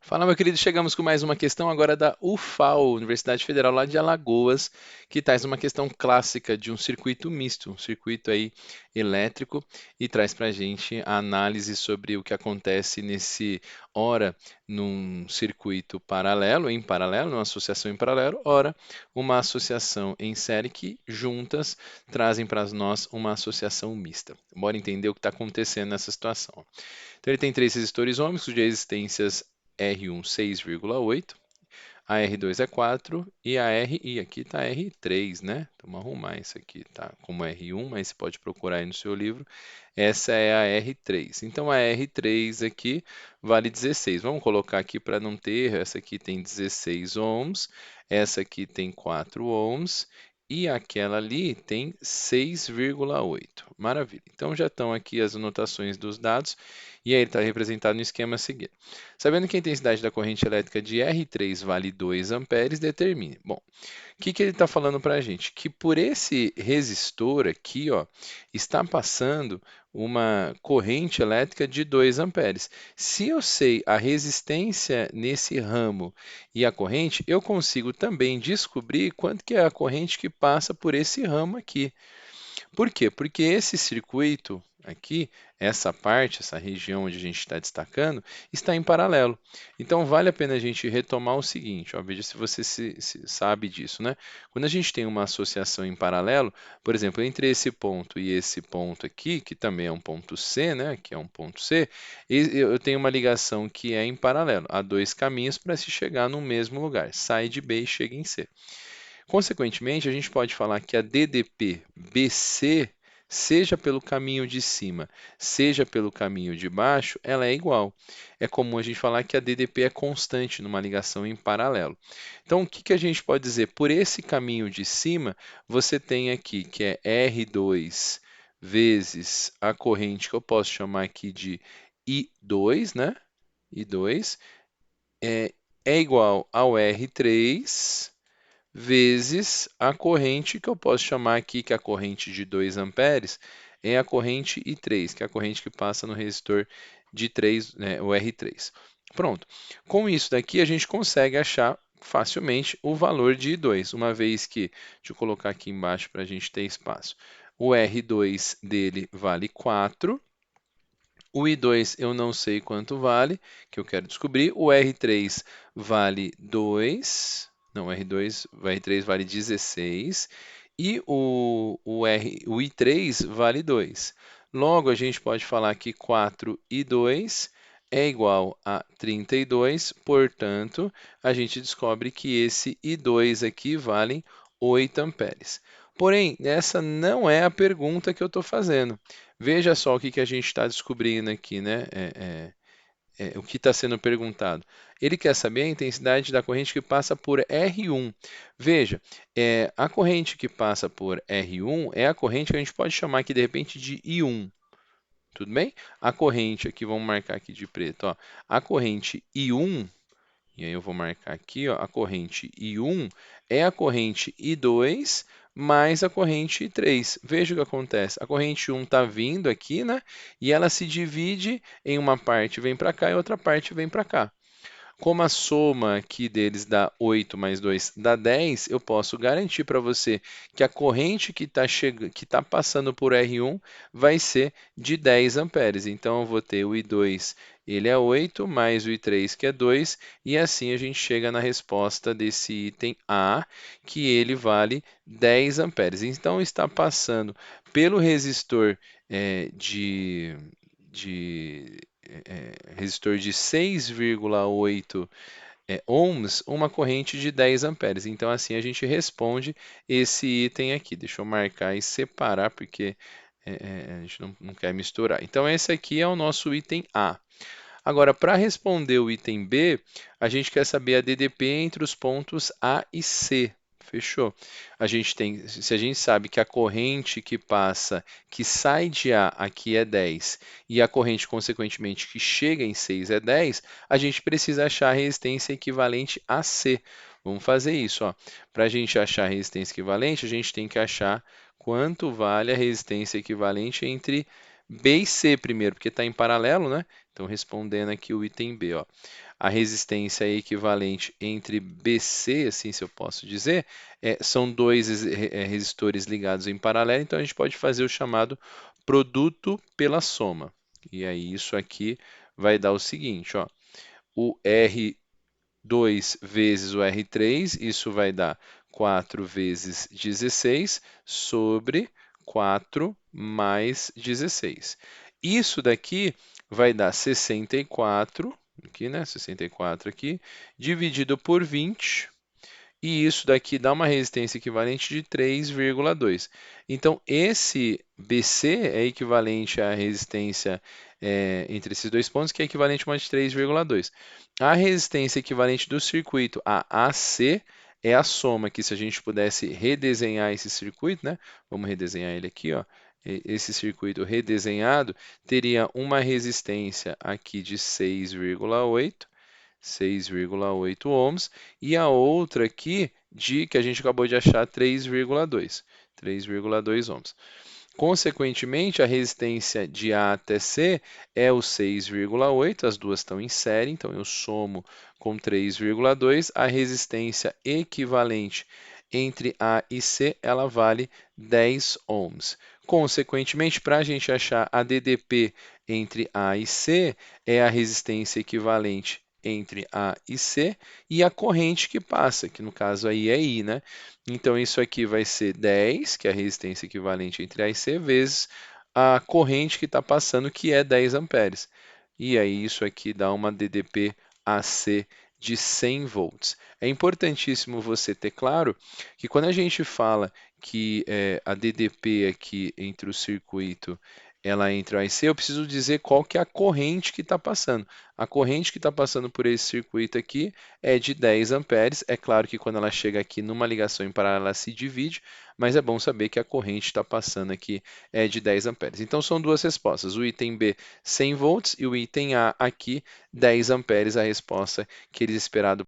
Fala, meu querido, chegamos com mais uma questão agora da UFAL, Universidade Federal lá de Alagoas, que traz uma questão clássica de um circuito misto, um circuito aí elétrico, e traz para a gente a análise sobre o que acontece ora num circuito paralelo, em paralelo, numa associação em paralelo, ora uma associação em série que juntas trazem para nós uma associação mista. Bora entender o que está acontecendo nessa situação. Então ele tem três resistores ômicos de resistências R1 6,8, a R2 é 4 e e aqui está R3, né? Então, vamos arrumar isso aqui, tá? Como R1, mas você pode procurar aí no seu livro. Essa é a R3. Então a R3 aqui vale 16. Vamos colocar aqui para não ter erro. Essa aqui tem 16 ohms, essa aqui tem 4 ohms e aquela ali tem 6,8. Maravilha. Então já estão aqui as anotações dos dados e aí ele está representado no esquema seguinte. Sabendo que a intensidade da corrente elétrica de R3 vale 2 amperes, determine. Bom, o que ele está falando para a gente? Que por esse resistor aqui, ó, está passando uma corrente elétrica de 2 amperes. Se eu sei a resistência nesse ramo e a corrente, eu consigo também descobrir quanto que é a corrente que passa por esse ramo aqui. Por quê? Porque esse circuito aqui, essa parte, essa região onde a gente está destacando, está em paralelo. Então vale a pena a gente retomar o seguinte, ó, veja se você se sabe disso, né? Quando a gente tem uma associação em paralelo, por exemplo, entre esse ponto e esse ponto aqui, que também é um ponto C, né? Que é um ponto C, eu tenho uma ligação que é em paralelo. Há dois caminhos para se chegar no mesmo lugar. Sai de B e chega em C. Consequentemente, a gente pode falar que a DDP BC, seja pelo caminho de cima, seja pelo caminho de baixo, ela é igual. É comum a gente falar que a DDP é constante numa ligação em paralelo. Então, o que a gente pode dizer? Por esse caminho de cima, você tem aqui que é R2 vezes a corrente que eu posso chamar aqui de I2, né? I2 é igual ao R3 vezes a corrente que eu posso chamar aqui, que é a corrente de 2 amperes, é a corrente I3, que é a corrente que passa no resistor de 3, né, o R3. Pronto. Com isso daqui, a gente consegue achar facilmente o valor de I2, uma vez que, deixa eu colocar aqui embaixo para a gente ter espaço, o R2 dele vale 4, o I2 eu não sei quanto vale, que eu quero descobrir. O R3 vale 2. Não, o R3 vale 16. E o I3 vale 2. Logo, a gente pode falar que 4 e 2 é igual a 32. Portanto, a gente descobre que esse I2 aqui vale 8 amperes. Porém, essa não é a pergunta que eu estou fazendo. Veja só o que a gente está descobrindo aqui, né? O que está sendo perguntado. Ele quer saber a intensidade da corrente que passa por R1. Veja, a corrente que passa por R1 é a corrente que a gente pode chamar aqui de repente de I1. Tudo bem? A corrente aqui, vamos marcar aqui de preto, ó. A corrente I1, e aí eu vou marcar aqui, ó, a corrente I1 é a corrente I2 mais a corrente I3. Veja o que acontece. A corrente 1 está vindo aqui, né? E ela se divide em uma parte vem para cá e outra parte vem para cá. Como a soma aqui deles dá 8 mais 2 dá 10, eu posso garantir para você que a corrente que tá passando por R1 vai ser de 10 amperes. Então, eu vou ter o I2, ele é 8, mais o I3, que é 2, e assim a gente chega na resposta desse item A, que ele vale 10 amperes. Então, está passando pelo resistor de resistor de 6,8 ohms, uma corrente de 10 amperes. Então, assim a gente responde esse item aqui. Deixa eu marcar e separar, porque a gente não quer misturar. Então, esse aqui é o nosso item A. Agora, para responder o item B, a gente quer saber a DDP entre os pontos A e C. Fechou? Se a gente sabe que a corrente que passa, que sai de A aqui é 10 e a corrente, consequentemente, que chega em 6 é 10, a gente precisa achar a resistência equivalente a C. Vamos fazer isso, para a gente achar a resistência equivalente, a gente tem que achar quanto vale a resistência equivalente entre B e C primeiro, porque está em paralelo, né? Então, respondendo aqui o item B, ó. a resistência equivalente entre BC, assim se eu posso dizer, são dois resistores ligados em paralelo, então a gente pode fazer o chamado produto pela soma. E aí isso aqui vai dar o seguinte, ó, o R2 vezes o R3, isso vai dar 4 vezes 16 sobre 4 mais 16. Isso daqui vai dar 64, aqui, né? 64 aqui, dividido por 20, e isso daqui dá uma resistência equivalente de 3,2. Então, esse BC é equivalente à resistência entre esses dois pontos, que é equivalente a uma de 3,2. A resistência equivalente do circuito, a AC, é a soma, que se a gente pudesse redesenhar esse circuito, né? Vamos redesenhar ele aqui, ó. Esse circuito redesenhado teria uma resistência aqui de 6,8 ohms, e a outra aqui que a gente acabou de achar 3,2 ohms. Consequentemente, a resistência de A até C é o 6,8, as duas estão em série, então eu somo com 3,2, a resistência equivalente entre A e C, ela vale 10 ohms. Consequentemente, para a gente achar a DDP entre A e C, é a resistência equivalente entre A e C e a corrente que passa, que no caso aí é I, né? Então isso aqui vai ser 10, que é a resistência equivalente entre A e C, vezes a corrente que está passando, que é 10 amperes. E aí isso aqui dá uma DDP AC de 100 volts. É importantíssimo você ter claro que quando a gente fala que a DDP aqui entre o circuito ela entra IC, eu preciso dizer qual que é a corrente que está passando. A corrente que está passando por esse circuito aqui é de 10 amperes. É claro que quando ela chega aqui numa ligação em paralelo, ela se divide, mas é bom saber que a corrente está passando aqui é de 10 amperes. Então são duas respostas, o item B 100 volts e o item A aqui 10 amperes, a resposta que eles esperaram